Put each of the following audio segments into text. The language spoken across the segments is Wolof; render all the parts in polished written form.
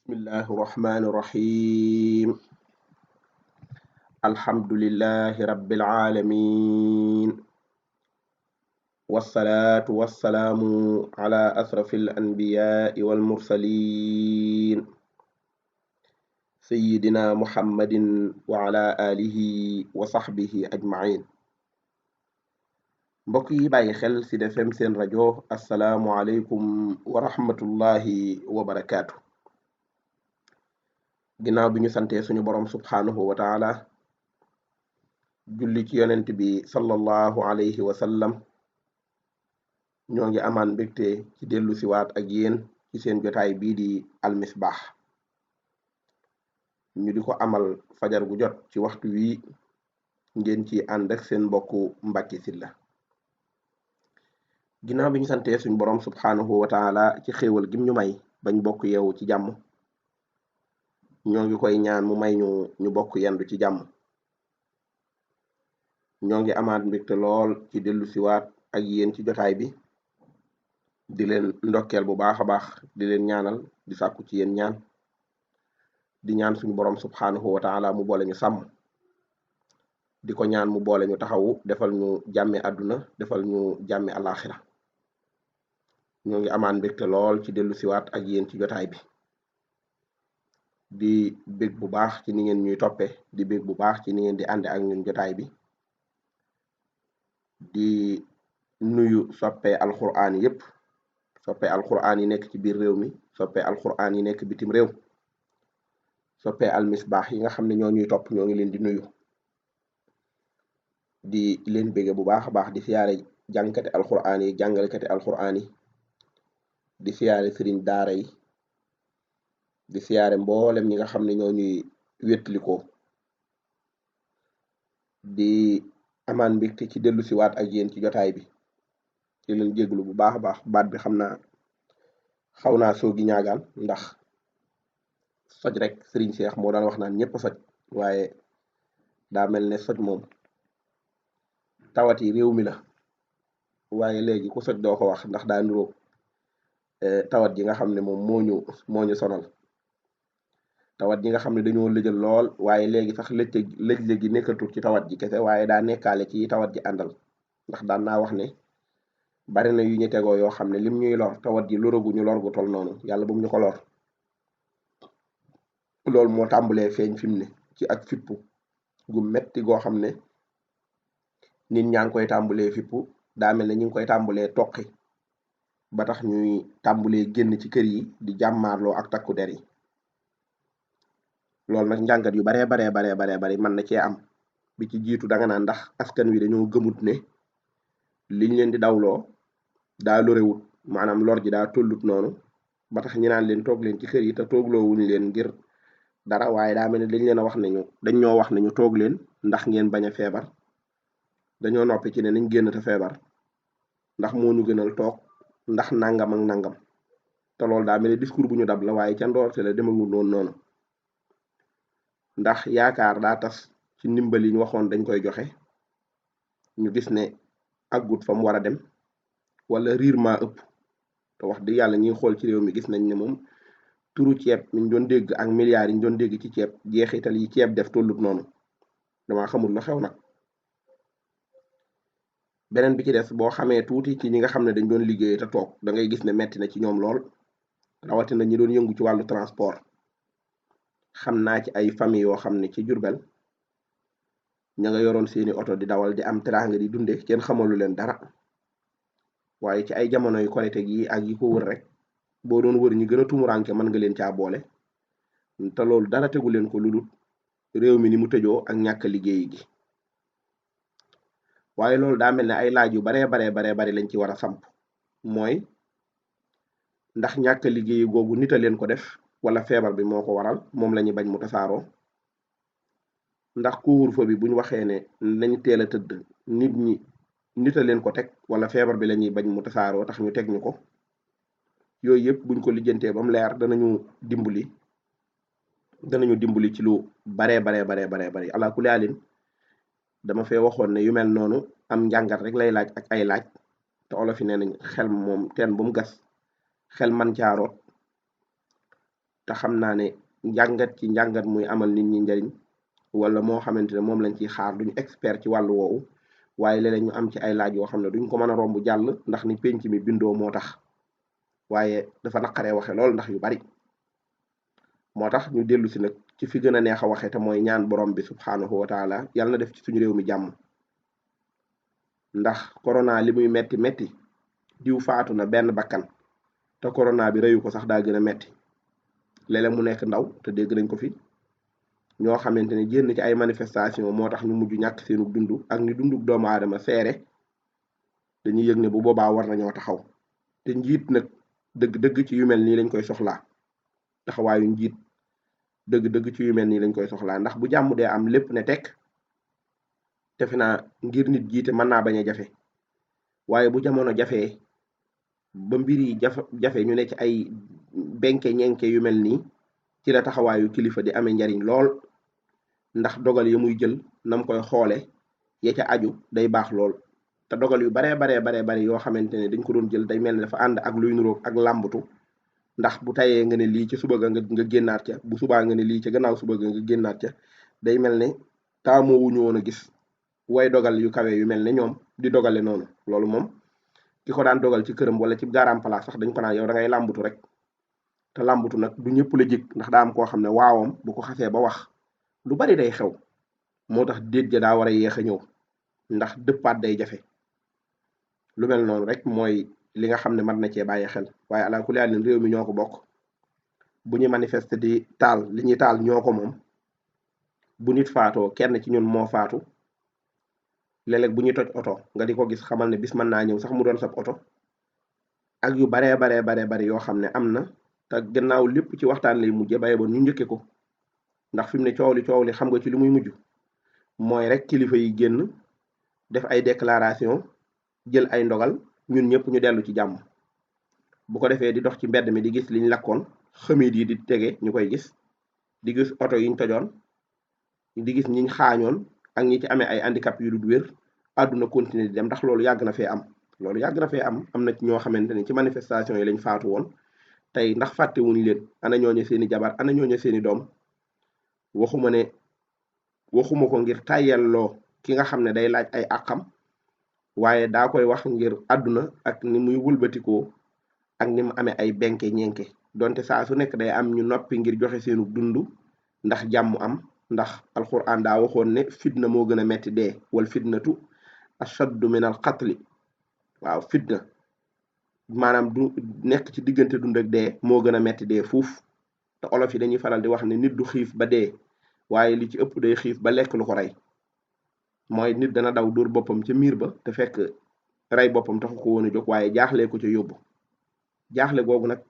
Bismillahi rahmani rahim. Alhamdulillahi rabbil alamin. Wassalatu wassalamu ala asrafil anbiya'i wal mursalin. Sayyidina Muhammadin wa ala alihi wa sahbihi ajma'in. Mbokk yi bàyyi xel ci Sud FM seen rajo assalaamu aleykum wa rahmatullahi wa barakaatu. Ginnaaw bi ñu santee suñu borom subhaanahu wa taala julli ci yonent bi sallallahu alayhi wa sallam, ñoo ngi amaan mbégte ci dellu siwaat ak yéen ci seen jotaay bii di almisbaax, ñu di ko amal fajar gu jot ci waxtu wi ngeen ci ànd ak seen mbokku Mbàkke Sylla. Ginnaaw bi ñu santee suñu borom subhaanahu wa taala ci xéewal gim ñu may bañ bokk yeewu ci jàmm, ñoo ngi koy ñaan mu may ñu bokk yendu ci jàmm. Ñoo ngi amaat mbégte lool ci dellu siwaat ak yéen ci jotaay bi, di leen ndokkeel bu baax a baax, di leen ñaanal, di sàkku ci yéen ñaan, di ñaan suñu borom subhaanahu wa taala mu boole ñu sàmm, di ko ñaan mu boole ñu taxawu, defal ñu jàmme àdduna, defal ñu jàmme alaxira. Ñoo ngi amaan mbégte lool ci dellu siwaat ak yéen ci jotaay bi, di bég bu baax ci ni ngeen ñuy toppe, di bég bu baax ci ni ngeen di ànde ak ñun jotaay bi, di nuyu soppe alxuraan yépp, soppe alxuraan yi nekk ci biir réew mi, soppe alxuraan yi nekk bitim réew, soppe almisbaax yi nga xam ne ñoo ñuy topp, ñoo ngi leen di nuyu, di leen bége bu baax a baax, di siyaare jàngkati alxuraan yi, jàngalekati alxuraan yi, di siyaare sëriñ daara yi, di siyaare mboolem ñi nga xam ne ñoo ñuy wétlikoo, di amaan mbégte ci dellu siwaat ak yéen ci jotaay bi, di leen jéglu bu baax a baax, baat bi xam naa xaw naa soogi ñaagaan ndax soj rek. Sëriñ Seex moo daan wax naan ñëpp soj, waaye daa mel ne soj moom tawat yi réew mi la, waaye léegi ku soj doo ko wax ndax daa niroog tawat ji nga xam ne moom moo ñu sonal, tawat ji nga xam ne dañoo lëjal lool, waaye léegi sax lëj gi nekkatul ci tawat ji kese, waaye daa nekkaale ci tawat ji àndal, ndax daan naa wax ne bari na yu ñu tegoo yoo xam ne lim ñuy lor tawat ji loraguñu lor gu tol noonu, yàlla bu mu ñu ko lor. Loolu moo tàmbalee feeñ fi mu ne ci ak fippu gu metti goo xam ne nit ñaa ngi koy tàmbalee fippu, daa mel ne ñu ngi koy tàmbalee toqi ba tax ñuy tàmbalee génn ci kër yi di jàmmaarloo ak takku der yi. Loolu nag njàngat yu bari mën na cee am. Bi ci jiitu danga naan ndax askan wi dañoo gëmut ne liñ leen di dawloo daa lorewut, maanaam lor ji daa tollut noonu ba tax ñi naan leen toog leen ci kër yi te toogloo wuñ leen ngir dara, waaye daa mel ne dañ leen a wax dañ ñoo wax ne ñu toog leen ndax ngeen bañ a feebar. Dañoo noppi ci ne nañ génn te feebar ndax moo ñu gënal toog ndax nangam ak nangam, te loolu daa mel ne discours bu ñu dab la, waaye ca ndoorte la demagul woon noonu. Ndax yaakaar daa tas ci ndimbal yi ñu waxoon dañ koy joxe, ñu gis ne aggut fa mu war a dem, wala riir maa ëpp. te wax dëgg yàlla ñuy xool ci réew mi gis nañ ne moom turu ceeb mi ñu doon dégg ak milliards yi ñu doon dégg ci ceeb, jeexital yi ceeb def tollut noonu. Damaa xamul la xew nag. Beneen bi ci des, boo xamee tuuti ci ñi nga xam ne dañ doon liggéey te toog, da ngay gis ne metti na ci ñoom lool, rawatina ñi doon yëngu ci wàllu transport. Xam naa ci ay famille yoo xam ne ci Jurbel ña nga yoroon seeni oto di dawal di am teraanga di dunde, kenn xamalu leen dara, waaye ci ay jamono yu korite gi ak yi ko wër rek, boo doon wër ñi gën a tumuranke mën nga leen caa boole, te loolu dara tegu leen ko ludul réew mi ni mu tëjoo ak ñàkk liggéey gi. Waaye loolu daa mel ne ay laaj yu bari lañ ci war a samp, mooy ndax ñàkk liggéey googu nit a leen ko def wala feebar bi moo ko waral, moom la ñuy bañ mu tasaaroo. Ndax couvre-feu bi buñ waxee ne nañ teel a tëdd, nit a leen ko teg wala feebar bi la ñuy bañ mu tasaaroo tax ñu teg ñu ko. Yooyu yëpp buñ ko lijjantee ba mu leer danañu dimbali ci lu bari. Ala kulli alin dama fee waxoon ne yu mel noonu am njàngat rek lay laaj ak ay laaj, te olof yi nee nañ xel moom teen bu mu gas xel man caaroot. te xam naa ne njàngat ci njàngat muy amal nit ñi njariñ wala moo xamante ne moom lañ ciy xaar duñu expert ci wàllu woowu waaye léeg-léeg ñu am ci ay laaj yoo xam ne duñ ko mën a romb jàll ndax ni penc mi bindoo moo tax waaye dafa naqaree waxe lool ndax yu bari moo tax ñu dellu si nag ci fi gën a neex a waxe te mooy ñaan borom bi subhaanahu wa taala yàlla na def ci suñu réew mi jàmm ndax corona li muy metti metti diw faatu na benn bakkan te corona bi reyu ko sax daa gën a metti léeg-léeg mu nekk ndaw te dégg nañ ko fi ñoo xamante ne génn ci ay manifestation moo tax ñu mujj ñàkk seenu dund ak ni dunduk doomu aadama seere dañuy yëg ne bu boobaa war nañoo taxaw te njiit nag dëgg-dëgg ci yu mel nii lañ koy soxlaa taxawaayu njiit dëgg-dëgg ci yu mel nii lañ koy soxlaa ndax bu jàmm dee am lépp ne tekk defe naa ngir nit jiite mën naa bañ a jafe waaye bu jamono jafee ba mbir yi jafe ñu ne ci ay benke ñenke yu mel nii ci la taxawaayu kilifa di amee njariñ lool ndax dogal yi muy jël nam koy xoole ya ca aju day baax lool te dogal yu baree bari yoo xamante ne dañ ko doon jël day mel ne dafa ànd ak luy nuroog ak làmbatu ndax bu tayee nga ne lii ci suba ga nga génnaat ca bu subaa nga ne lii ca gannaaw suba ga nga génnaat ca day mel ne taamoo wuñu woon a gis way dogal yu kawe yu mel ne ñoom di dogale noonu loolu moom ki ko daan dogal ci këram wala ci gaaraam place sax dañ ko naan yow da ngay làmbatu rek te làmbatu nag du ñëpp la jik ndax daa am koo xam ne waawam bu ko xasee ba wax lu bari day xew moo tax déet ja daa war a yéex a ñëw ndax dëppaat day jafe lu mel noonu rek mooy li nga xam ne mën na cee bàyyi xel waaye ala kulli haal réew mi ñoo ko bokk bu ñu manifester di taal li ñuy taal ñoo ko moom bu nit faatoo kenn ci ñun moo faatu léeg-léeg bu ñuy toj oto nga di ko gis xamal ne bis mën naa ñëw sax mu doon sab oto ak yu baree bari yoo xam ne am na te gannaaw lépp ci waxtaan lay mujje baye ba ñu njëkke ko ndax fi mu ne coow li xam nga ci li muy mujj mooy rek kilifa yi génn def ay déclaration jël ay ndogal ñun ñëpp ñu dellu ci jàmm bu ko defee di dox ci mbedd mi di gis liñ lakkoon xamit yi di tege ñu koy gis di gis oto yiñ tojoon di gis ñiñ xaañoon ak ñi ci amee ay handicap yu dul wér àdduna continuer di dem ndax loolu yàgg na fee am am na ci ñoo xamante ne ci manifestation yi lañ faatu woon tey ndax fàttewuñ leen ana ñooñu seeni jabar ana ñooñu seeni doom waxuma ko ngir tàyyelloo ki nga xam ne day laaj ay àqam waaye daa koy wax ngir àdduna ak ni muy wëlbatikoo ak ni mu amee ay benke ñenke donte saa su nekk day am ñu noppi ngir joxe seenu dund ndax jàmm am ndax alquran daa waxoon ne fitna moo gën a metti dee wal fitnatu ashaddu min al qatli waaw fitna maanaam du nekk ci diggante dund ak dee moo gën a metti dee fuuf te olof yi dañuy faral di wax ne nit du xiif ba dee waaye li ci ëpp day xiif ba lekk lu ko rey mooy nit dana daw dóor boppam ca miir ba te fekk rey boppam taxu ko woon a jóg waaye jaaxlee ko ca yóbbu jaaxle googu nag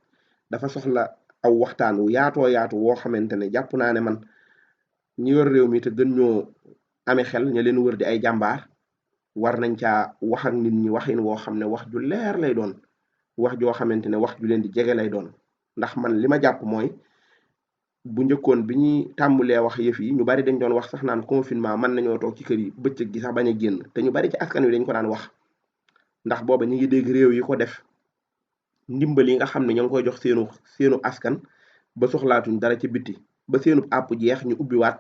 dafa soxla aw waxtaan wu yaatu woo xamante ne jàpp naa ne man ñi yor réew mi te gën ñoo amee xel ña leen wër di ay jàmbaar war nañ caa wax ak nit ñi waxin woo xam ne wax ju leer lay doon wax joo xamante ne wax ju leen di jege lay doon ndax man li ma jàpp mooy bu njëkkoon bi ñuy tàmbulee wax yëf yi ñu bari dañ doon wax sax naan confinement mën nañoo toog ci kër yi bëccëg gi sax bañ a génn te ñu bari ci askan wi dañ ko daan wax ndax booba ñu ngi dégg réew yi ko def ndimbal yi nga xam ne ñoo ngi koy jox seenu askan ba soxlaatuñ dara ci bitti ba seenu àpp jeex ñu ubbiwaat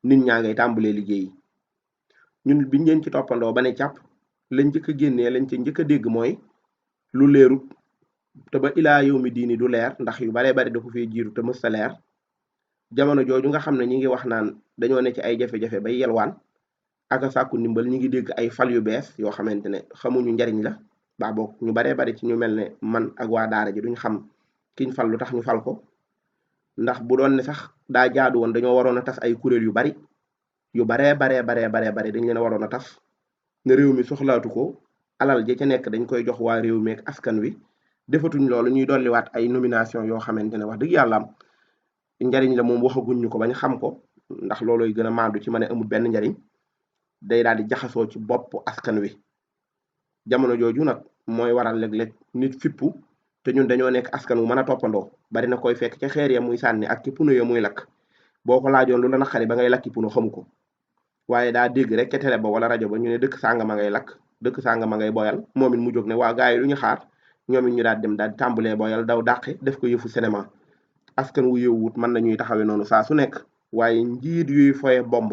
nit ñaa ngay tàmbalee liggéey yi ñun biñ leen ci toppandoo ba ne càpp lañ njëkk a génnee lañ ci njëkk a dégg mooy lu leerut te ba ilaa yow mi diini du leer ndax yu baree bari da ko fiy jiitu te mës ta leer jamono jooju nga xam ne ñi ngi wax naan dañoo ne ci ay jafe-jafe bay yelwaan ak a sàkku ndimbal ñi ngi dégg ay fal yu bees yoo xamante ne xamuñu njariñ la baa boog ñu baree bari ci ñu mel ne man ak waa daara ji duñ xam kiñ fal lu tax ñu fal ko ndax bu doon ne sax daa jaadu woon dañoo waroon a tas ay kuréel yu bari yu baree bari dañ leen a waroon a tas ne réew mi soxlaatu ko alal ja ca nekk dañ koy jox waa réew mi ak askan wi defatuñ loolu ñuy dolliwaat ay nomination yoo xamante ne wax dëgg yàlla am njariñ la moom waxaguñ ñu ko bañ xam ko ndax looloy gën a maandu ci ma ne amul benn njariñ day daal di jaxasoo ci bopp askan wi jamono jooju nag mooy waral léeg-léeg nit fippu te ñun dañoo nekk askan wu mën a toppandoo bari na koy fekk ca xeer ya muy sànni ak ci puno ya muy lakk boo ko laajoon lu la naqari ba ngay lakki puno xamu ko waaye daa dégg rek ca télé ba wala rajo ba ñu ne dëkk sànga ma ngay lakk dëkk sànga ma ngay boyal moom it mu jóg ne waa gars yi lu ñu xaar ñoom it ñu daal dem daal di tàmbalee boyal daw dàqe def ko yëfu cinéma askan wu yëwwut mën nañuy taxawee noonu saa su nekk waaye njiit yuy foye bomb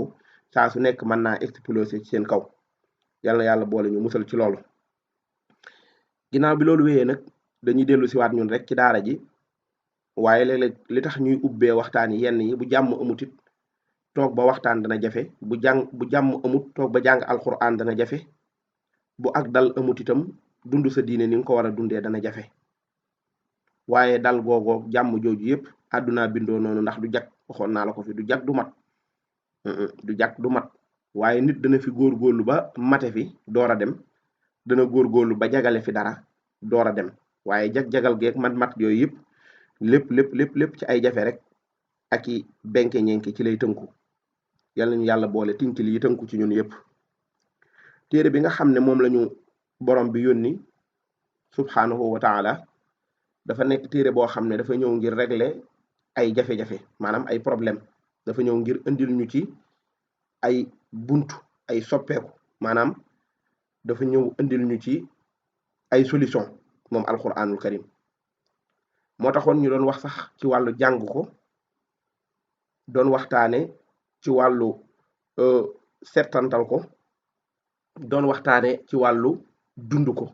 saa su nekk mën naa exploser ci seen kaw yal na yàlla boole ñu musal ci loolu. ginnaaw bi loolu wéyee nag dañuy dellu siwaat ñun rek ci daara ji waaye léeg-léeg li tax ñuy ubbee waxtaan yi yenn yi bu jàmm amutit toog ba waxtaan dana jafe bu jàmm amut toog ba jàng alxuraan dana jafe bu ak dal amut itam dund sa diine ni nga ko war a dundee dana jafe waaye dal googoo jàmm jooju yëpp àdduna bindoo noonu ndax du jag waxoon naa la ko fi du jag du mat du jag du mat waaye nit dana fi góorgóorlu ba mate fi door a dem dana góorgóorlu ba jagale fi dara door a dem waaye jag-jagal geeg mat yooyu yëpp lépp ci ay jafe rek ak i benke ñenke ci lay tënku yal nañu yàlla boole tinkil yi tënku ci ñun yëpp. téere bi nga xam ne moom lañu borom bi yónni subhanahu wa taala dafa nekk téere boo xam ne dafa ñëw ngir régler ay jafe-jafe maanaam ay problème dafa ñëw ngir indil ñu ci ay buntu ay soppeeku maanaam dafa ñëw indil ñu ci ay solution moom alquranul karim moo taxoon ñu doon wax sax ci wàllu jàng ko doon waxtaane ci wàllu settantal ko doon waxtaane ci wàllu dund ko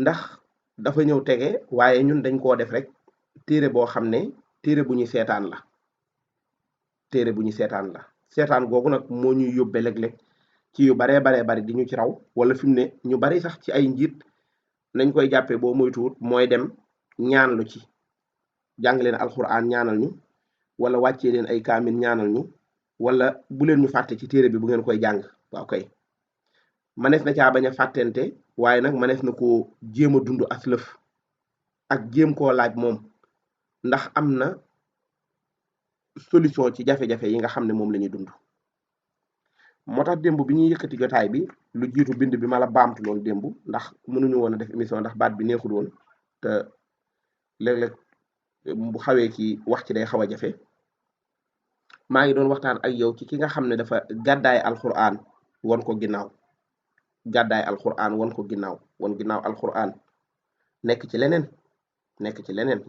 ndax dafa ñëw tege waaye ñun dañ koo def rek téere boo xam ne téere bu ñuy seetaan la téere bu ñuy seetaan la seetaan googu nag moo ñuy yóbbe léeg-léeg ci yu baree bari di ñu ci raw wala fi mu ne ñu bari sax ci ay njiit nañ koy jàppee boo moytuwut mooy dem ñaan lu ci jàng leen alxuraan ñaanal ñu wala wàccee leen ay kaamin ñaanal ñu wala bu leen ñu fàtte ci téere bi bu ngeen koy jàng waaw kay manees na caa bañ a fàttente waaye nag manees na koo jéem a dund aslëf ak jéem koo laaj moom ndax am na solution ci jafe-jafe yi nga xam ne moom la ñuy dund moo tax démb bi ñuy yëkkati jotaay bi lu jiitu bind bi ma la baamtu loon démb ndax mënuñu woon a def émission ndax baat bi neexul woon te léeg-léeg bu xawee ci wax ci day xaw a jafe maa ngi doon waxtaan ak yow ci ki nga xam ne dafa gàddaay alxuraan won ko ginnaaw gàddaay alxuraan won ko ginnaaw won ginnaaw alxuraan nekk ci leneen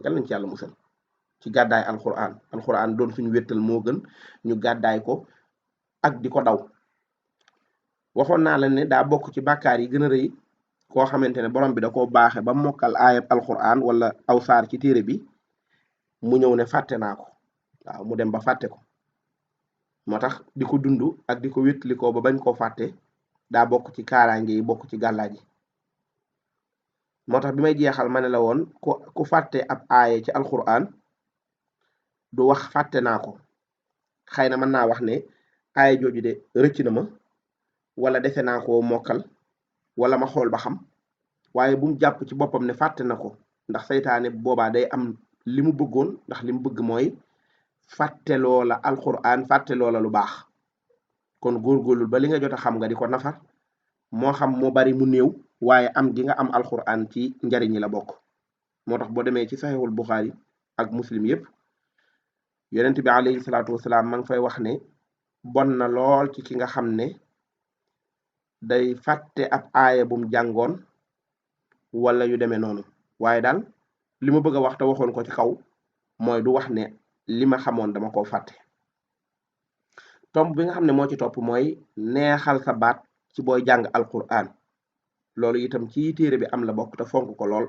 yal nañ ci yàlla musal ci gàddaay alxuraan doon suñu wéttal moo gën ñu gàddaay ko ak di ko daw waxoon naa la ne daa bokk ci bàkkaar yi gën a rëy koo xamante ne borom bi da koo baaxe ba mokkal aayab alxuraan wala aw saar ci téere bi mu ñëw ne fàtte naa ko waaw mu dem ba fàtte ko moo tax di ko dund ak di ko wétli ko ba bañ koo fàtte daa bokk ci kaaraange yi bokk ci gàllaaj yi moo tax bi may jeexal ma ne la woon ku fàtte ab aaye ci alxuraan du wax fàtte naa ko xëy na mën naa wax ne aaye jooju de rëcc na ma wala dese naa koo mokkal wala ma xool ba xam waaye bu mu jàpp ci boppam ne fàtte na ko ndax saytaane boobaa day am li mu bëggoon ndax li mu bëgg mooy fàtte loola alxuraan fàtte loola lu baax kon góorgóorlu ba li nga jot a xam nga di ko nafar moo xam moo bari mu néew waaye am gi nga am alxuraan ci njariñ la bokk moo tax boo demee ci saxiixul buxaari ak muslim yépp yonent bi alayhi salaatu wasalaam ma ngi fay wax ne bon na lool ci ki nga xam ne day fàtte ab aaya bum jàngoon wala yu demee noonu waaye daal li ma bëgg a wax te waxoon ko ci kaw mooy du wax ne li ma xamoon dama koo fàtte tomb bi nga xam ne moo ci topp mooy neexal sa baat ci booy jàng alquran loolu itam ci téere bi am la bokk te fonk ko lool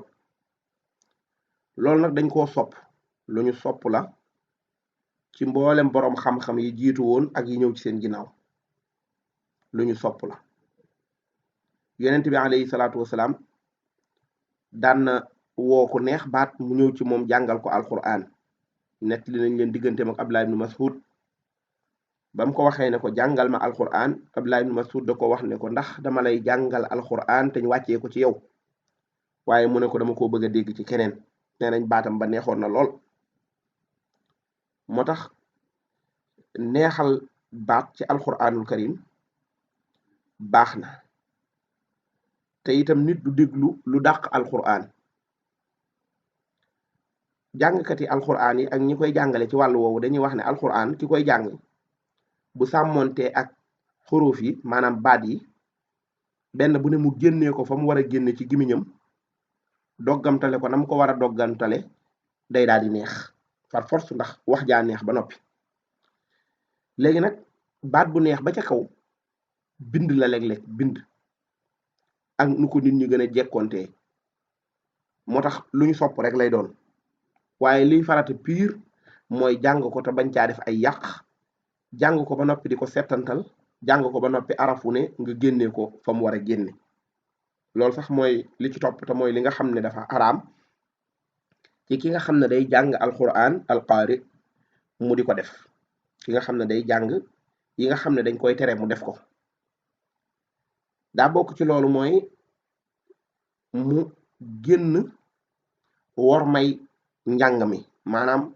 loolu nag dañ koo sopp lu ñu sopp la ci mboolem boroom xam-xam yi jiitu woon ak yi ñëw ci seen ginnaaw lu ñu sopp la yonent bi alayhi salaatu wasalaam daan na woo ku neex baat mu ñëw ci moom jàngal ko alquran nett li nañ leen digganteem ak Abdullah ibn Mas'ud ba mu ko waxee ne ko jàngal ma alquran Abdullah ibn Mas'ud da ko wax ne ko ndax dama lay jàngal alquran te ñu wàccee ko ci yow waaye mu ne ko dama koo bëgg a dégg ci keneen nee nañ baatam ba neexoon na lool moo tax neexal baat ci alquranul karim baax na te itam nit du déglu lu dàq alquran jàngkati alquran yi ak ñi koy jàngale ci wàllu woowu dañuy wax ne alquran ki koy jàng bu sàmmonte ak xuruuf yi maanaam baat yi benn bu ne mu génnee ko fa mu war a génne ci gimiñam doggamtale ko nam ko war a doggamtale day daal di neex par force ndax wax jaa neex ba noppi. léegi nag baat bu neex ba ca kaw bind la léeg-léeg bind ak nu ko nit ñi gën a jekkontee moo tax lu ñu sopp rek lay doon waaye liy farata piir mooy jàng ko te bañ caa def ay yàq jàng ko ba noppi di ko settantal jàng ko ba noppi arafu ne nga génnee ko fa mu war a génne loolu sax mooy li ci topp te mooy li nga xam ne dafa araam ci ki nga xam ne day jàng alquran alqaari mu di ko def ki nga xam ne day jàng yi nga xam ne dañ koy tere mu def ko daa bokk ci loolu mooy mu génn wor may njàng mi maanaam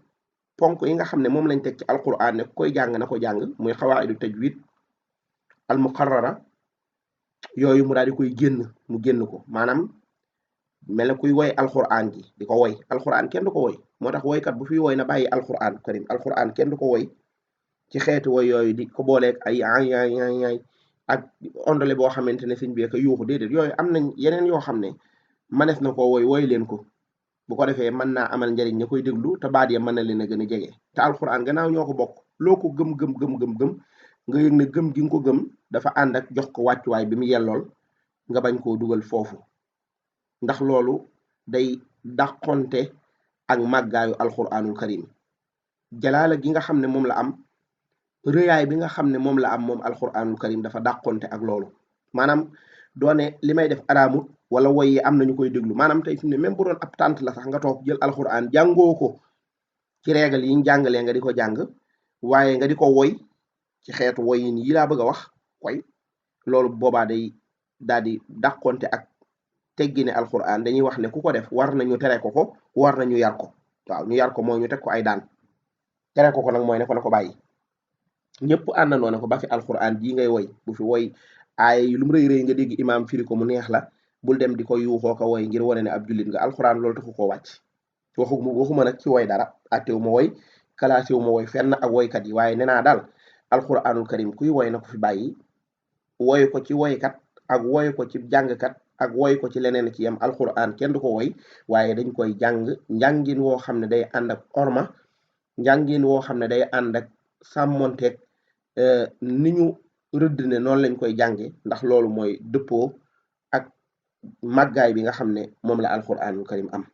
ponk yi nga xam ne moom lañ teg ci alquran ne koy jàng na ko jàng muy xawaidu tajwid al muqarrara yooyu mu daal di koy génn mu génn ko maanaam mel na kuy woy alquran ji di ko woy alquran kenn du ko woy moo tax woykat bu fi woy na bàyyi alquran karim alquran kenn du ko woy ci xeetu woy yooyu di ko booleeg ay ay ak ondale boo xamante ne sëñ bi ko yuuxu déedéet yooyu am nañ yeneen yoo xam ne manes na ko woy leen ko bu ko defee mën naa amal njariñ ña koy déglu te baat ya mën na leen a gën a jege te alquran gannaaw ñoo ko bokk loo ko gëm nga yëg ne gëm gi nga ko gëm dafa ànd ak jox ko wàccuwaay bi mu yellool nga bañ koo dugal foofu ndax loolu day dàqonte ak màggaayu alquranul karim jalaala gi nga xam ne moom la am rëyaay bi nga xam ne moom la am moom alquranul karim dafa dàqonte ak loolu maanaam doone li may def araamut wala woy yi am nañu koy déglu maanaam tey fi mu ne même bu doon ab tànt la sax nga toog jël alquran jàngoo ko ci régal yi ñu jàngalee nga di ko jàng waaye nga di ko woy ci xeetu woyin yi laa bëgg a wax koy loolu boobaa day daal di dàqonte ak teggine alquran dañuy wax ne ku ko def war nañu tere ko war nañu yar ko waaw ñu yar ko mooy ñu teg ko ay daan tere ko nag mooy ne ko na ko bàyyi ñëpp àndandoo ne ko ba fi alquran jii ngay woy bu fi woy ay lu mu rëy nga dégg imaam firi ko mu neex la bul dem di ko yuuxoo ko woy ngir wane ne ab jullit nga alquran loolu taxu koo wàcc waxuma nag ci woy dara attewu ma woy classé wu ma woy fenn ak woykat yi waaye nee naa daal alquranul karim kuy woy na ko fi bàyyi woy ko ci woykat ak woy ko ci jàngkat ak woy ko ci leneen ci yam alquran kenn du ko woy waaye dañ koy jàng njàngin woo xam ne day ànd ak orma njàngin woo xam ne day ànd ak sàmmonteeg ni ñu rëdd ne noonu lañ koy jànge ndax loolu mooy dëppoo ak màggaay bi nga xam ne moom la alquranul karim am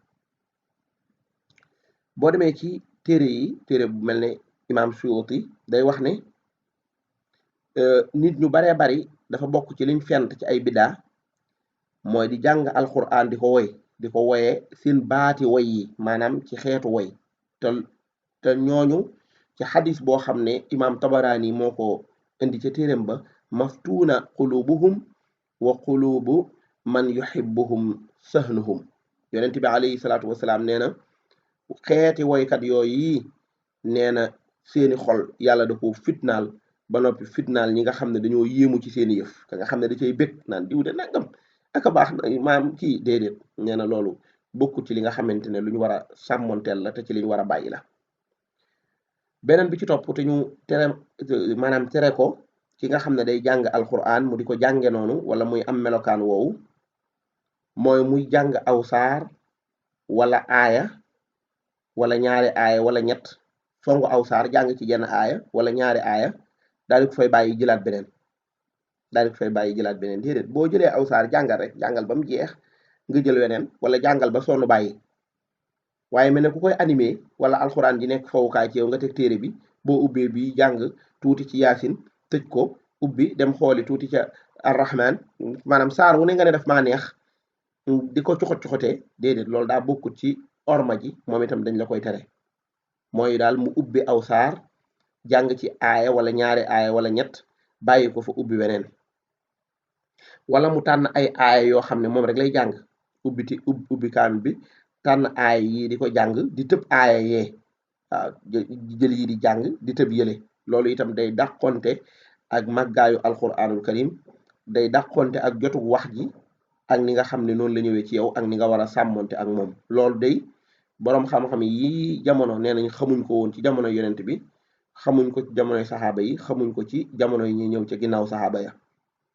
boo demee ci téere bu mel ne imam Suyuti day wax ne nit ñu baree bari dafa bokk ci liñ fent ci ay biddaa mooy di jàng alquran di ko woyee seen baati woy yi maanaam ci xeetu woy te ñooñu ci xadis boo xam ne imam Tabaraani moo ko indi ca téeréem ba maftuuna qulubuhum wa qulubu man yuhibbuhum sahnuhum yonent bi alayhi salaatu wasalaam nee na xeeti woykat yooyu nee na seeni xol yàlla da ko fitnaal ba noppi fitnaal ñi nga xam ne dañoo yéemu ci seeni yëf ka nga xam ne da cay bëgg naan diw de nangam aka baax na maam kii déedéet nee na loolu bokku ci li nga xamante ne lu ñu war a sàmmonteel la te ci li ñu war a bàyyi la beneen bi ci topp te ñu tere ko ki nga xam ne day jàng alquran mu di ko jànge noonu wala muy am melokaan woowu mooy muy jàng aw saar wala aaya wala ñaari aaya wala ñett songu aw saar jàng ci jenn aaya wala ñaari aaya daal di ko fay bàyyi jëlaat beneen déedéet boo jëlee aw saar jàngal rek jàngal ba mu jeex nga jël weneen wala jàngal ba sonn bàyyi waaye mel ne ku koy animé wala alxuraan ji nekk fowukaay ci yow nga teg téere bi boo ubbee bi jàng tuuti ci yaasin tëj ko ubbi dem xooli tuuti ca arrahman maanaam saar wu ne nga ne daf maa neex di ko coxotee déedéet loolu daa bokkut ci orma ji moom itam dañ la koy tere mooy daal mu ubbi aw saar jàng ci aaya wala ñaari aaya wala ñett bàyyi ko fa ubbi weneen wala mu tànn ay aaya yoo xam ne moom rek lay jàng ubbi kaamil bi tànn aaya yi di ko jàng di tëb aaya yee waaw jël yi di jàng di tëb yële loolu itam day dàqonte ak màggaayu alquranul karim day dàqonte ak jotu wax ji ak ni nga xam ne noonu la ñëwee ci yow ak ni nga war a sàmmonte ak moom loolu day boroom xam-xam yi jamono nee nañ xamuñ ko woon ci jamono yonent bi xamuñ ko ci jamonoy saxaaba yi xamuñ ko ci jamono yi ñuy ñëw ca ginnaaw saxaaba ya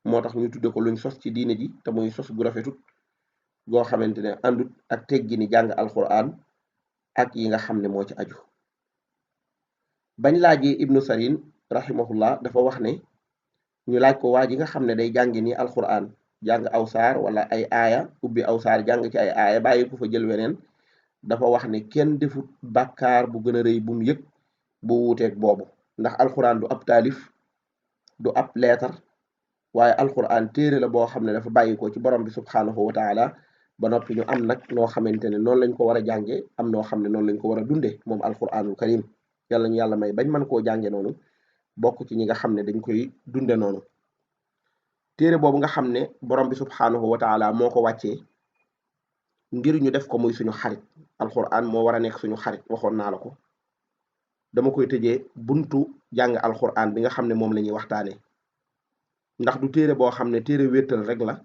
moo tax ñu tudde ko luñ sos ci diine ji te muy sos gu rafetut goo xamante ne àndut ak teggini jàng alquran ak yi nga xam ne moo ci aju. bañ laajee ibnu sarin rahimahullah dafa wax ne ñu laaj ko waa ji nga xam ne day jàngi ni alquran jàng aw saar wala ay aaya ubbi aw saar jàng ci ay aaya bàyyi ko fa jël weneen, dafa wax ne kenn defut bàkkaar bu gën a rëy bu mu yëg bu wuuteeg boobu, ndax alquran du ab taalif du ab leetar, waaye alquran téere la boo xam ne dafa bàyyi ko ci borom bi subhanahu wa taala, ba noppi ñu am nag noo xamante ne noonu lañ ko war a jànge am noo xam ne noonu lañ ko war a dunde moom alquranul karim. yàlla ñu yàlla may bañ mën koo jànge noonu, bokk ci ñi nga xam ne dañ koy dunde noonu. téere boobu nga xam ne borom bi subhanahu wa taala moo ko wàccee ngir ñu def ko muy suñu xarit, alquran moo war a nekk suñu xarit, waxoon naa la ko. dama koy tëjee buntu jàng alquran bi nga xam ne moom la ñuy waxtaane, ndax du téere boo xam ne téere wéttal rek la,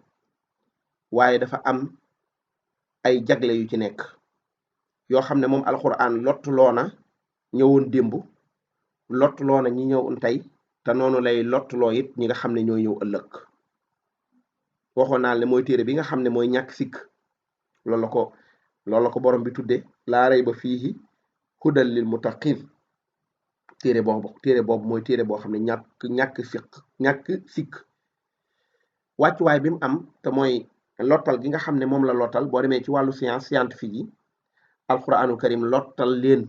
waaye dafa am ay jagle yu ci nekk yoo xam ne moom alquran lottuloona ñëwoon démb, lottuloona ñi ñëwoon tey, te noonu lay lottuloo it ñi nga xam ne ñooy ñëw ëllëg. waxoon naa ne mooy téere bi nga xam ne mooy ñàkk sikk, loolu la ko borom bi tudde laa rayba fiihi hudan lil muttaqin. téere boobu mooy téere boo xam ne ñàkk sikk wàccuwaay bi mu am, te mooy lottal gi nga xam ne moom la lottal. boo demee ci wàllu scientifique yi, alquranul karim lottal leen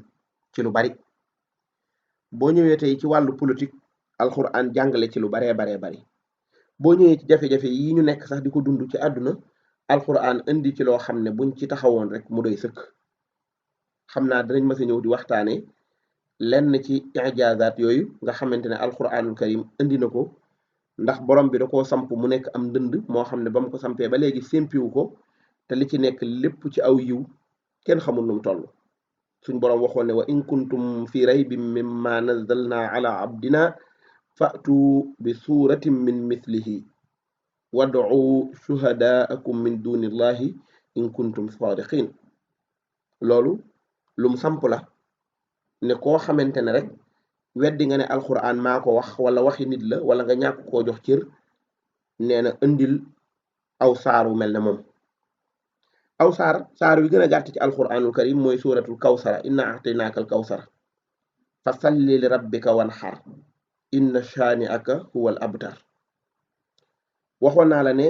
ci lu bari. boo ñëwee tey ci wàllu politique, alquran jàngale ci lu baree bari. boo ñëwee ci jafe-jafe yi ñu nekk sax di ko dund ci àdduna, alquran indi ci loo xam ne buñ ci taxawoon rek mu doy sëkk. xam naa danañ mas a ñëw di waxtaane lenn ci ijaazaat yooyu nga xamante ne alquranul karim indi na ko, ndax borom bi da koo samp mu nekk am ndënd moo xam ne ba mu ko sampee ba léegi sémpiwu ko, te li ci nekk lépp ci aw yiw kenn xamul nu mu toll. suñ borom waxoon ne wa in kuntum fi raybin mimma nazzalna ala abdina fa'tu bi suratin min mithlihi wad'u shuhadaakum min dunillahi in kuntum sadiqin. loolu lum samp la ne koo xamante ne rek weddi nga ne alquran maa ko wax wala waxi nit la wala nga ñàkk koo jox cër, nee na indil aw saar wu mel ne moom. aw saar wi gën a gàtt ci alquranul karim mooy suratul kawsara, inna a'taynaaka al kawsara fa salli li rabbika wanhar inna shani'aka huwal abtar. waxoon naa la ne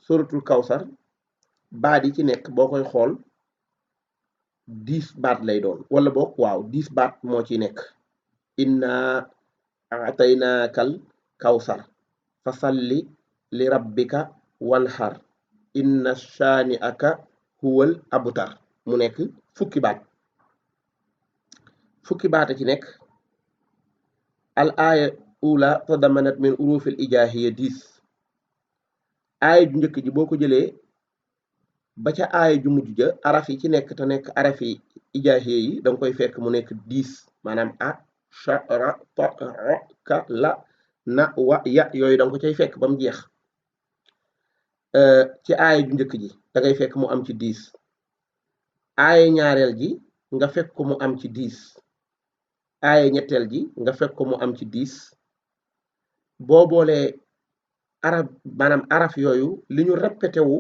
suratul kawsar baat yi ci nekk boo koy xool 10 baat lay doon, wala boog waaw 10 baat moo ci nekk. inna a'taynaakal kawsar fa salli li rabbika wanhar inna shani'aka huwal abtar, mu nekk fukki baat a ci nekk. al aaya ula tadamanat min urufil ijaahiya 10. aaya ju njëkk ji boo ko jëlee ba ca aaya ju mujj ja, araf yi ci nekk te nekk arafi ijaahiya yi danga koy fekk mu nekk 10, maanaam a sha ra ta ra ka la na wa ya yooyu danga ko cay fekk ba mu jeex. ci aaya ju njëkk ji da ngay fekk mu am ci 10, aaya ñaareel ji nga fekk ko mu am ci 10, aaya ñetteel ji nga fekk ko mu am ci 10. boo boolee maanaam araf yooyu li ñu répété wu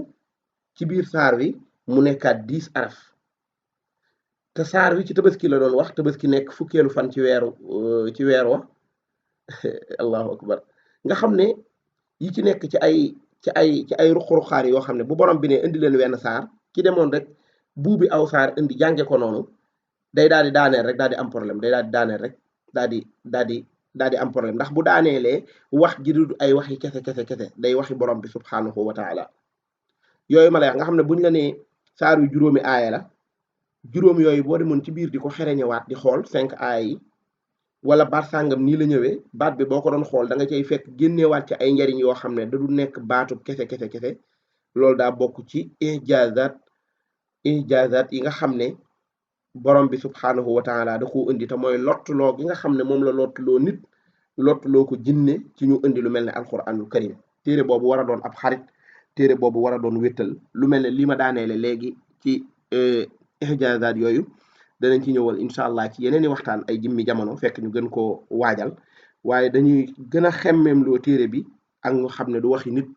ci biir saar wi mu nekkaat 10 araf. te saar wi ci tabaski la doon wax, tabaski nekk fukkeelu fan ci weer wa allahu akbar. nga xam ne yi ci nekk ci ay ruq-ruqaar yoo xam ne bu borom bi ne indi leen wenn saar, ki demoon rek buubi aw saar indi jànge ko noonu, day daal di daaneel rek daal di am problème, day daal di daaneel rek daal di am problème, ndax bu daaneelee wax ji du ay waxi kese day waxi borom bi subhanahu wa taala. yooyu ma lay wax nga xam ne buñ la nee saar wi juróomi aaya la, juróom yooyu boo demoon ci biir di ko xereñewaat di xool 5 aaya yi, wala baat sàngam nii la ñëwee, baat bi boo ko doon xool da nga cay fekk génneewaat ci ay njariñ yoo xam ne da du nekk baatub kese. loolu daa bokk ci ijaazaat yi nga xam ne borom bi subhanahu wa taala da koo indi, te mooy lottuloo gi nga xam ne moom la lottuloo nit, lottuloo ko jinne ci ñu indi lu mel ne alquranul karim. téere boobu war a doon ab xarit, téere boobu war a doon wéttal. lu mel ne li ma daaneele léegi ci ijaazaat yooyu danañ ci ñëwal incha allah ci yeneen i waxtaan ay jimmi jamono, fekk ñu gën koo waajal, waaye dañuy gën a xemmeem loo téere bi ak ñu xam ne du waxi nit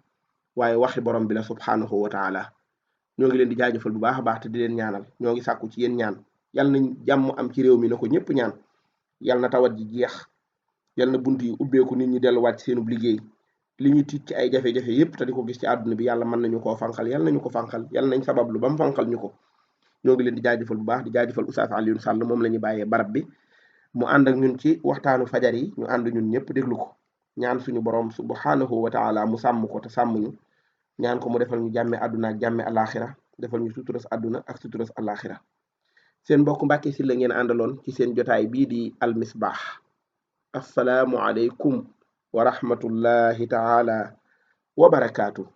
waaye waxi borom bi la subhanahu wa taala. ñoo ngi leen di jaajëfal bu baax a baax te di leen ñaanal, ñoo ngi sàkku ci yéen ñaan yal nañ jàmm am ci réew mi na ko ñëpp ñaan yal na tawat ji jeex yal na bunt yi ubbeeku nit ñi delluwaat ci seenub liggéey li ñu tiit ci ay jafe-jafe yépp te di ko gis ci àdduna bi yàlla mën nañu koo fanqal yal nañu ko fanqal yal nañ sabablu ba mu fanqal ñu ko ñoo ngi leen di jaajëfal bu baax di jaajëfal Oustaz Alioune Sall moom la ñu bàyyee barab bi mu ànd ak ñun ci waxtaanu fajar yi ñu ànd ñun ñëpp déglu ko ñaan suñu borom subhanahu wa taala mu sàmm ko te sàmm ñu ñaan ko mu defal ñu jàmme àdduna ak jàmme alaxira defal ñu suturas àdduna ak suturas alaxira seen mbokk Mbàkke Sylla ngeen àndaloon ci seen jotaay bii di Al Misbah assalaamu aleykum wa rahmatullahi taala wa barakaatu